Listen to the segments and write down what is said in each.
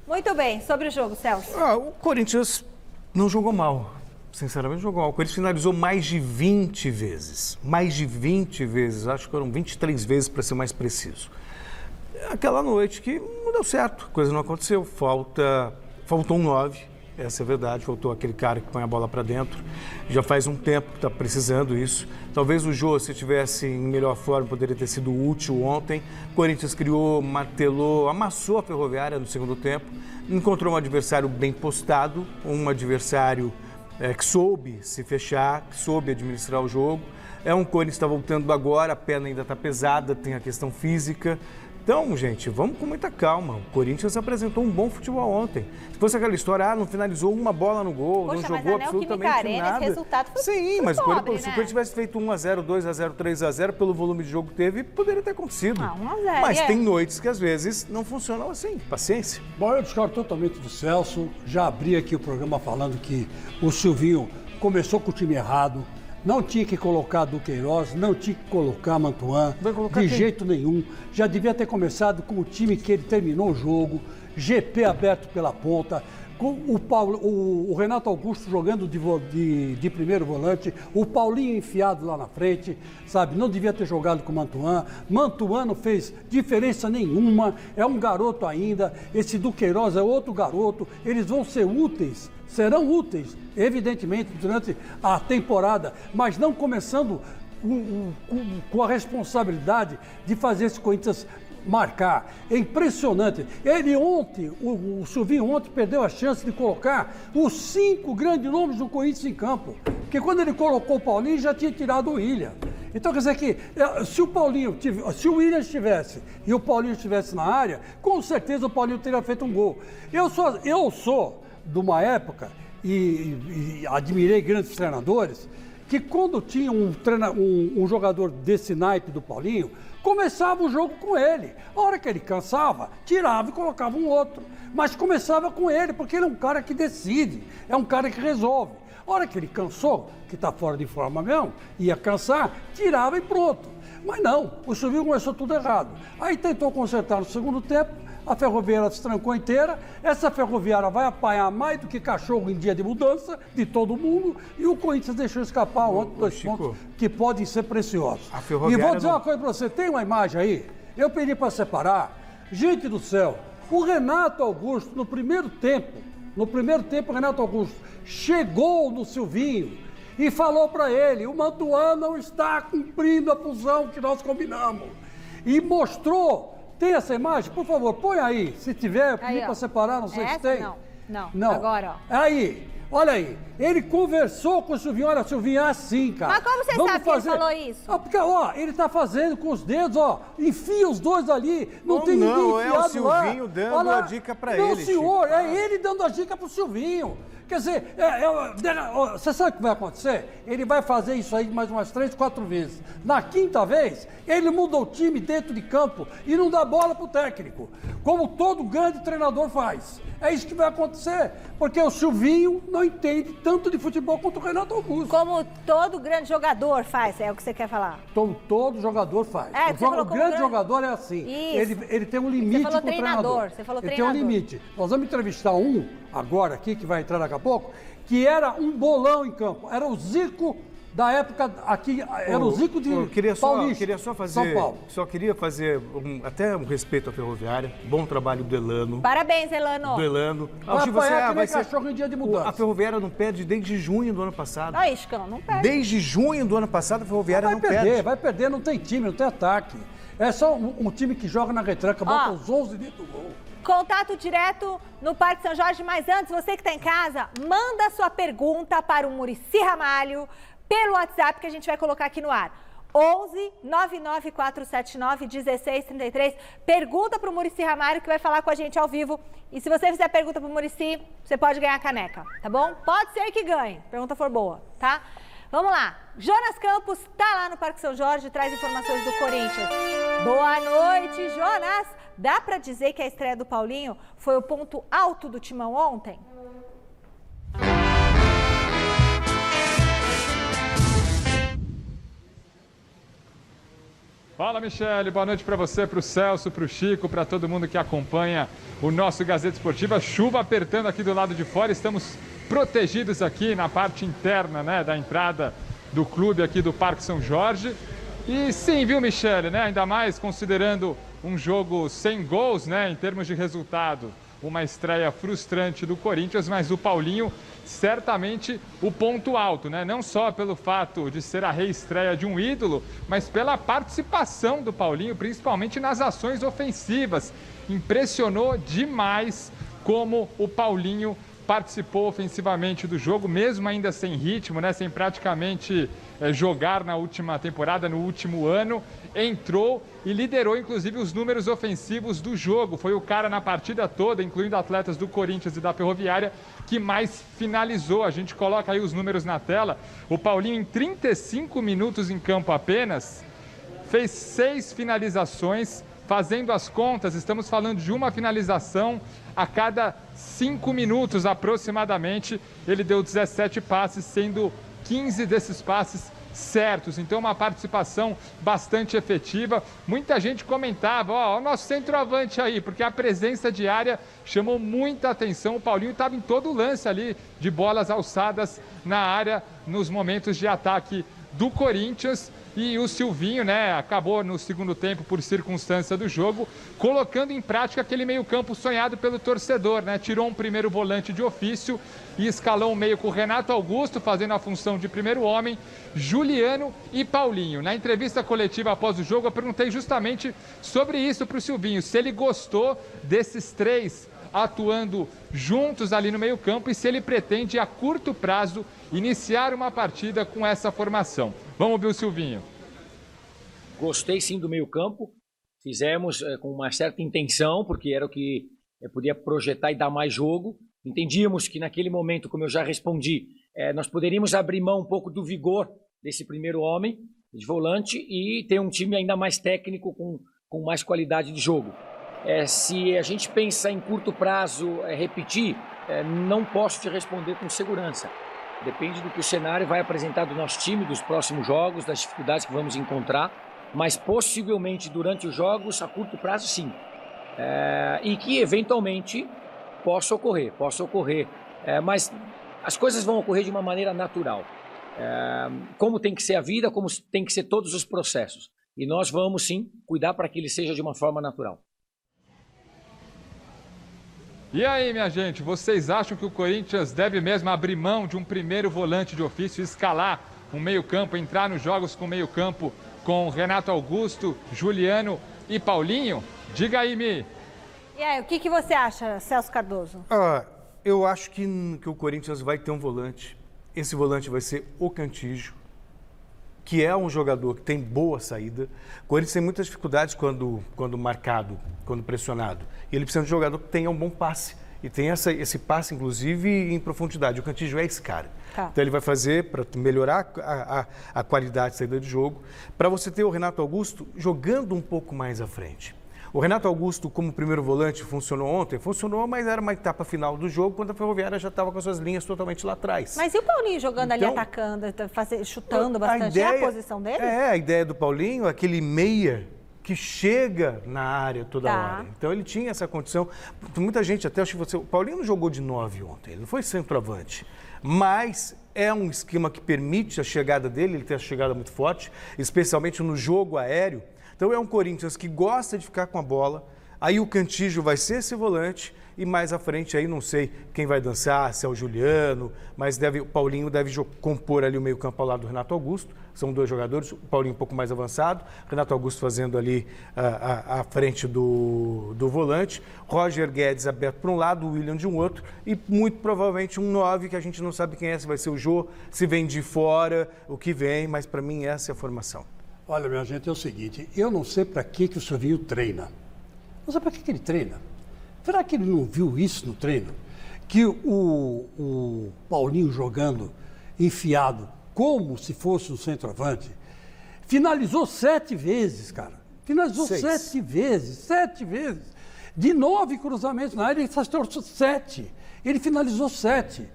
Muito bem, sobre o jogo, Celso. O Corinthians não jogou mal. Sinceramente, jogou mal. O Corinthians finalizou mais de 20 vezes. Mais de 20 vezes. Acho que foram 23 vezes, para ser mais preciso. Aquela noite que não deu certo. A coisa não aconteceu. Faltou um 9. Essa é a verdade. Faltou aquele cara que põe a bola para dentro. Já faz um tempo que está precisando isso. Talvez o Jô, se estivesse em melhor forma, poderia ter sido útil ontem. O Corinthians criou, martelou, amassou a Ferroviária no segundo tempo. Encontrou um adversário bem postado, um adversário que soube se fechar, que soube administrar o jogo. É um Corinthians que está voltando agora, a perna ainda está pesada, tem a questão física. Então, gente, vamos com muita calma. O Corinthians apresentou um bom futebol ontem. Se fosse aquela história, não finalizou uma bola no gol, não jogou absolutamente nada. Esse resultado foi Sim, mas pobre, se o Corinthians tivesse feito 1-0, 2-0, 3-0, pelo volume de jogo que teve, poderia ter acontecido. 1-0. Mas tem noites que às vezes não funcionam assim. Paciência. Bom, eu discordo totalmente do Celso. Já abri aqui o programa falando que o Silvinho começou com o time errado. Não tinha que colocar Duqueiroz, não tinha que colocar Mantuan, de jeito nenhum. Já devia ter começado com o time que ele terminou o jogo, GP aberto pela ponta, com o Renato Augusto jogando de primeiro volante, o Paulinho enfiado lá na frente, sabe? Não devia ter jogado com o Mantuan. Mantuan não fez diferença nenhuma, é um garoto ainda. Esse Duqueiroz é outro garoto, eles vão ser úteis. Serão úteis, evidentemente, durante a temporada, mas não começando com a responsabilidade de fazer esse Corinthians marcar. É impressionante. O Silvinho ontem perdeu a chance de colocar os 5 grandes nomes do Corinthians em campo. Porque quando ele colocou o Paulinho, já tinha tirado o William. Então, quer dizer que se o William estivesse e o Paulinho estivesse na área, com certeza o Paulinho teria feito um gol. Eu sou de uma época, e admirei grandes treinadores, que quando tinha um jogador desse naipe do Paulinho, começava o jogo com ele. A hora que ele cansava, tirava e colocava um outro. Mas começava com ele, porque ele é um cara que decide, é um cara que resolve. A hora que ele cansou, que está fora de forma mesmo, ia cansar, tirava e pronto. Mas não, o Silvinho começou tudo errado. Aí tentou consertar no segundo tempo, a Ferroviária se trancou inteira, essa Ferroviária vai apanhar mais do que cachorro em dia de mudança, de todo mundo, e o Corinthians deixou escapar ontem 2 pontos que podem ser preciosos. E vou dizer uma coisa para você, tem uma imagem aí? Eu pedi para separar. Gente do céu, o Renato Augusto, no primeiro tempo, o Renato Augusto chegou no Silvinho e falou para ele, o Mantuan não está cumprindo a função que nós combinamos. E mostrou. Tem essa imagem? Por favor, põe aí. Se tiver, eu pedi para separar, não sei se tem. Não. Agora, ó. Aí, olha aí. Ele conversou com o Silvinho. Olha, Silvinho, é assim, cara. Mas como você sabe que ele falou isso? Porque, ó, ele tá fazendo com os dedos, ó. Enfia os dois ali. Não tem ninguém enfiado lá. É o Silvinho dando a dica para ele. Não, senhor. É ele dando a dica pro Silvinho. Quer dizer, você sabe o que vai acontecer? Ele vai fazer isso aí mais umas 3, 4 vezes. Na 5ª vez, ele muda o time dentro de campo e não dá bola pro técnico, como todo grande treinador faz. É isso que vai acontecer, porque o Silvinho não entende tanto de futebol quanto o Renato Augusto. Como todo grande jogador faz, é o que você quer falar? Todo jogador faz. O grande jogador é assim. Ele tem um limite com o treinador. Você falou ele treinador. Tem um limite. Nós vamos entrevistar um agora aqui, que vai entrar daqui a pouco, que era um bolão em campo. Era o Zico da época aqui, era o Zico de Paulista, queria só fazer, São Paulo. Só queria fazer até um respeito à Ferroviária. Bom trabalho do Elano. Parabéns, Elano. Do Elano. Vai apanhar que nem cachorro em dia de mudança. A Ferroviária não perde desde junho do ano passado. Aí, Chicão, não perde. Desde junho do ano passado a Ferroviária não perde. Vai perder, não tem time, não tem ataque. É só um time que joga na retranca, bota os 11 dentro do gol. Contato direto no Parque São Jorge, mas antes, você que está em casa, manda sua pergunta para o Muricy Ramalho pelo WhatsApp que a gente vai colocar aqui no ar. 11 99479 1633. Pergunta para o Muricy Ramalho que vai falar com a gente ao vivo. E se você fizer pergunta para o Muricy, você pode ganhar a caneca, tá bom? Pode ser que ganhe, pergunta for boa, tá? Vamos lá. Jonas Campos está lá no Parque São Jorge, traz informações do Corinthians. Boa noite, Jonas. Dá para dizer que a estreia do Paulinho foi o ponto alto do Timão ontem? Fala, Michele. Boa noite para você, para o Celso, para o Chico, para todo mundo que acompanha o nosso Gazeta Esportiva. Chuva apertando aqui do lado de fora. Estamos protegidos aqui na parte interna, né, da entrada do clube aqui do Parque São Jorge. E sim, viu, Michele, né? Ainda mais considerando um jogo sem gols, né, em termos de resultado. Uma estreia frustrante do Corinthians, mas o Paulinho certamente o ponto alto, né? Não só pelo fato de ser a reestreia de um ídolo, mas pela participação do Paulinho, principalmente nas ações ofensivas. Impressionou demais como o Paulinho participou ofensivamente do jogo, mesmo ainda sem ritmo, né? Sem praticamente jogar na última temporada, no último ano. Entrou e liderou, inclusive, os números ofensivos do jogo. Foi o cara na partida toda, incluindo atletas do Corinthians e da Ferroviária, que mais finalizou. A gente coloca aí os números na tela. O Paulinho, em 35 minutos em campo apenas, fez 6 finalizações. Fazendo as contas, estamos falando de uma finalização a cada 5 minutos aproximadamente. Ele deu 17 passes, sendo 15 desses passes certos. Então, uma participação bastante efetiva. Muita gente comentava, ó, o nosso centroavante aí, porque a presença diária chamou muita atenção. O Paulinho estava em todo o lance ali de bolas alçadas na área nos momentos de ataque do Corinthians. E o Silvinho, né, acabou no segundo tempo, por circunstância do jogo, colocando em prática aquele meio-campo sonhado pelo torcedor, né? Tirou um primeiro volante de ofício e escalou o meio com o Renato Augusto, fazendo a função de primeiro homem, Juliano e Paulinho. Na entrevista coletiva após o jogo, eu perguntei justamente sobre isso para o Silvinho, se ele gostou desses 3 atuando juntos ali no meio-campo e se ele pretende, a curto prazo, iniciar uma partida com essa formação. Vamos ouvir o Silvinho. Gostei sim do meio-campo, fizemos com uma certa intenção, porque era o que podia projetar e dar mais jogo. Entendíamos que naquele momento, como eu já respondi, nós poderíamos abrir mão um pouco do vigor desse primeiro homem de volante e ter um time ainda mais técnico, com mais qualidade de jogo. Se a gente pensa em curto prazo repetir, não posso te responder com segurança. Depende do que o cenário vai apresentar do nosso time, dos próximos jogos, das dificuldades que vamos encontrar, mas possivelmente durante os jogos, a curto prazo, sim. E que eventualmente possa ocorrer, mas as coisas vão ocorrer de uma maneira natural. Como tem que ser a vida, como tem que ser todos os processos. E nós vamos sim cuidar para que ele seja de uma forma natural. E aí, minha gente, vocês acham que o Corinthians deve mesmo abrir mão de um primeiro volante de ofício, escalar um meio-campo, entrar nos jogos com meio-campo com Renato Augusto, Juliano e Paulinho? Diga aí, Mi. E aí, o que você acha, Celso Cardoso? Eu acho que o Corinthians vai ter um volante. Esse volante vai ser o Cantillo, que é um jogador que tem boa saída. O Corinthians tem muitas dificuldades quando marcado, quando pressionado. E ele precisa de um jogador que tenha um bom passe. E tem esse passe, inclusive, em profundidade. O Cantillo é esse cara. Tá. Então ele vai fazer para melhorar a qualidade de saída de jogo, para você ter o Renato Augusto jogando um pouco mais à frente. O Renato Augusto, como primeiro volante, funcionou ontem? Funcionou, mas era uma etapa final do jogo, quando a Ferroviária já estava com as suas linhas totalmente lá atrás. Mas e o Paulinho jogando ali, atacando, chutando bastante? É a posição dele? A ideia do Paulinho, aquele meia que chega na área toda hora. Então ele tinha essa condição. Muita gente até acha que o Paulinho não jogou de 9 ontem, ele não foi centroavante. Mas é um esquema que permite a chegada dele, ele tem a chegada muito forte, especialmente no jogo aéreo. Então é um Corinthians que gosta de ficar com a bola, aí o Cantillo vai ser esse volante e mais à frente aí não sei quem vai dançar, se é o Juliano, mas o Paulinho deve compor ali o meio-campo ao lado do Renato Augusto. São 2 jogadores, o Paulinho um pouco mais avançado, Renato Augusto fazendo ali a frente do volante, Roger Guedes aberto para um lado, o William de um outro e muito provavelmente um 9 que a gente não sabe quem é, se vai ser o Jô, se vem de fora, o que vem, mas para mim essa é a formação. Olha, minha gente, é o seguinte, eu não sei para que o Silvinho treina. Não sei para que ele treina. Será que ele não viu isso no treino? Que o Paulinho jogando enfiado como se fosse um centroavante, finalizou 7 vezes, cara. Finalizou 7 vezes, 7 vezes. De 9 cruzamentos na área, ele acertou 7. Ele finalizou 7.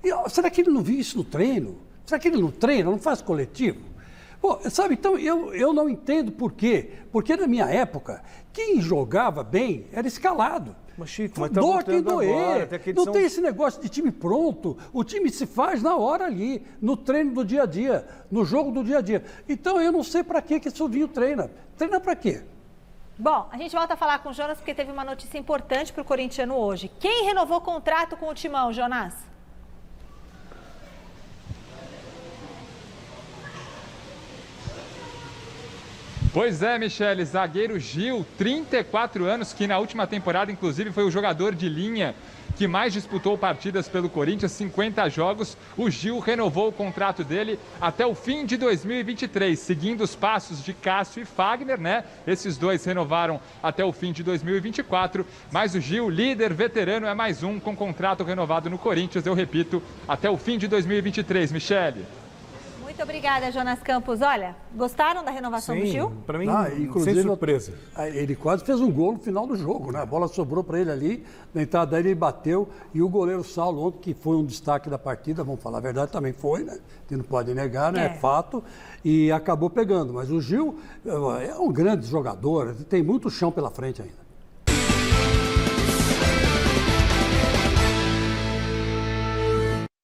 E, será que ele não viu isso no treino? Será que ele não treina, não faz coletivo? Pô, sabe, então eu não entendo por quê. Porque na minha época, quem jogava bem era escalado. Mas, Chico, mas tá Doa quem doer. agora, Não tem esse negócio de time pronto. O time se faz na hora ali, no treino do dia a dia, no jogo do dia a dia. Então eu não sei para que o Silvinho treina. Treina para quê? Bom, a gente volta a falar com o Jonas porque teve uma notícia importante para o corintiano hoje. Quem renovou contrato com o Timão, Jonas? Pois é, Michele, zagueiro Gil, 34 anos, que na última temporada, inclusive, foi o jogador de linha que mais disputou partidas pelo Corinthians, 50 jogos. O Gil renovou o contrato dele até o fim de 2023, seguindo os passos de Cássio e Fagner, né? Esses dois renovaram até o fim de 2024, mas o Gil, líder veterano, é mais um com contrato renovado no Corinthians, eu repito, até o fim de 2023, Michele. Muito obrigada, Jonas Campos. Olha, gostaram da renovação do Gil? Para mim, inclusive, sem surpresa. Ele quase fez um gol no final do jogo, né? A bola sobrou para ele ali, na entrada dele ele bateu, e o goleiro Saulo ontem, que foi um destaque da partida, vamos falar a verdade, também foi, né? Você não pode negar, né? É fato, e acabou pegando. Mas o Gil é um grande jogador, tem muito chão pela frente ainda.